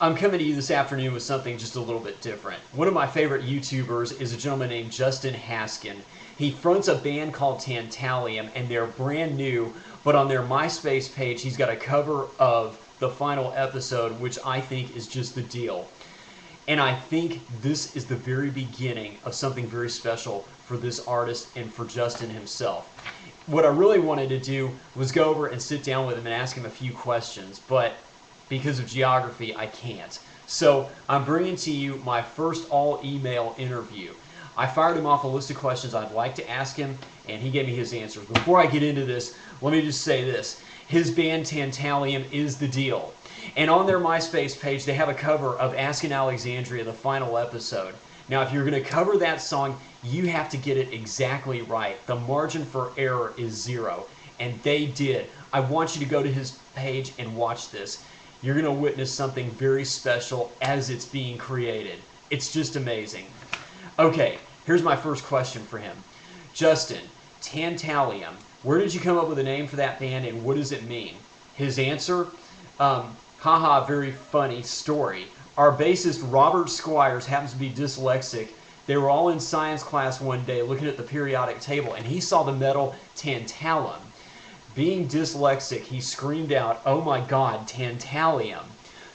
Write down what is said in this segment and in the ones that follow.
I'm coming to you this afternoon with something just a little bit different. One of my favorite YouTubers is a gentleman named Justin Haskin. He fronts a band called Tantalium, and they're brand new, but on their MySpace page, he's got a cover of the final episode, which I think is just the deal. And I think this is the very beginning of something very special for this artist and for Justin himself. What I really wanted to do was go over and sit down with him and ask him a few questions, but because of geography, I can't. So I'm bringing to you my first all-email interview. I fired him off a list of questions I'd like to ask him, and he gave me his answers. Before I get into this, let me just say this. His band Tantalium is the deal. And on their MySpace page, they have a cover of Asking Alexandria, the final episode. Now, if you're going to cover that song, you have to get it exactly right. The margin for error is 0, and they did. I want you to go to his page and watch this. You're going to witness something very special as it's being created. It's just amazing. Okay, here's my first question for him. Justin, Tantalium, where did you come up with a name for that band and what does it mean? His answer, haha, very funny story. Our bassist Robert Squires happens to be dyslexic. They were all in science class one day looking at the periodic table and he saw the metal tantalum. Being dyslexic, he screamed out, "Oh my God, Tantalium."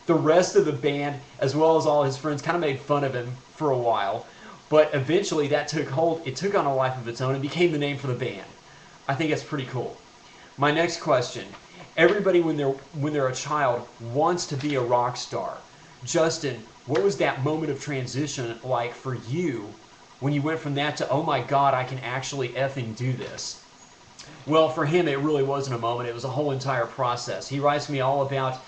The rest of the band, as well as all his friends, kind of made fun of him for a while, but eventually that took hold. It took on a life of its own and became the name for the band. I think that's pretty cool. My next question. Everybody, when they're a child, wants to be a rock star. Justin, what was that moment of transition like for you when you went from that to, oh my God, I can actually effing do this? Well, for him, it really wasn't a moment. It was a whole entire process. He writes me all about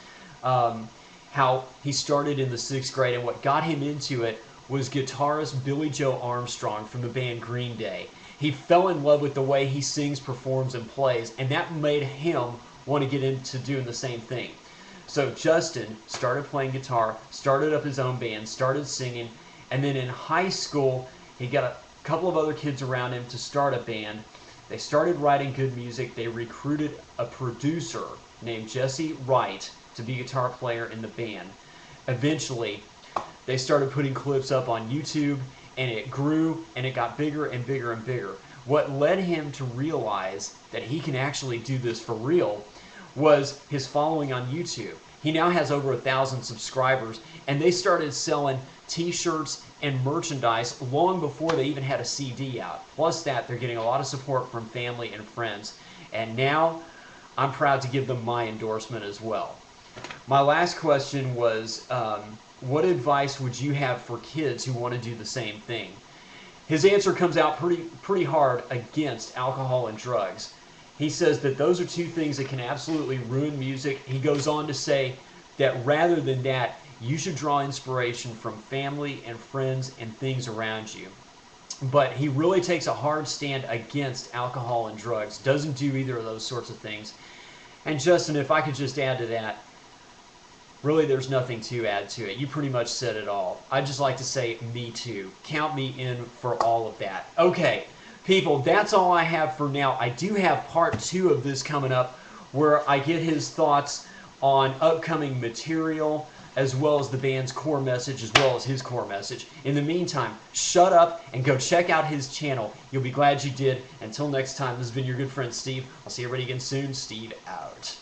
how he started in the 6th grade, and what got him into it was guitarist Billy Joe Armstrong from the band Green Day. He fell in love with the way he sings, performs, and plays, and that made him want to get into doing the same thing. So Justin started playing guitar, started up his own band, started singing, and then in high school, he got a couple of other kids around him to start a band. They started writing good music. They recruited a producer named Jesse Wright to be a guitar player in the band. Eventually, they started putting clips up on YouTube, and it grew, and it got bigger and bigger and bigger. What led him to realize that he can actually do this for real was his following on YouTube. He now has over 1,000 subscribers, and they started selling t-shirts and merchandise long before they even had a CD out. Plus that, they're getting a lot of support from family and friends. And now, I'm proud to give them my endorsement as well. My last question was, what advice would you have for kids who want to do the same thing? His answer comes out pretty hard against alcohol and drugs. He says that those are two things that can absolutely ruin music. He goes on to say that rather than that, you should draw inspiration from family and friends and things around you. But he really takes a hard stand against alcohol and drugs, doesn't do either of those sorts of things. And Justin, if I could just add to that, really there's nothing to add to it. You pretty much said it all. I'd just like to say me too. Count me in for all of that. Okay, people, that's all I have for now. I do have part 2 of this coming up where I get his thoughts on upcoming material, as well as the band's core message, as well as his core message. In the meantime, shut up and go check out his channel. You'll be glad you did. Until next time, this has been your good friend Steve. I'll see everybody again soon. Steve out.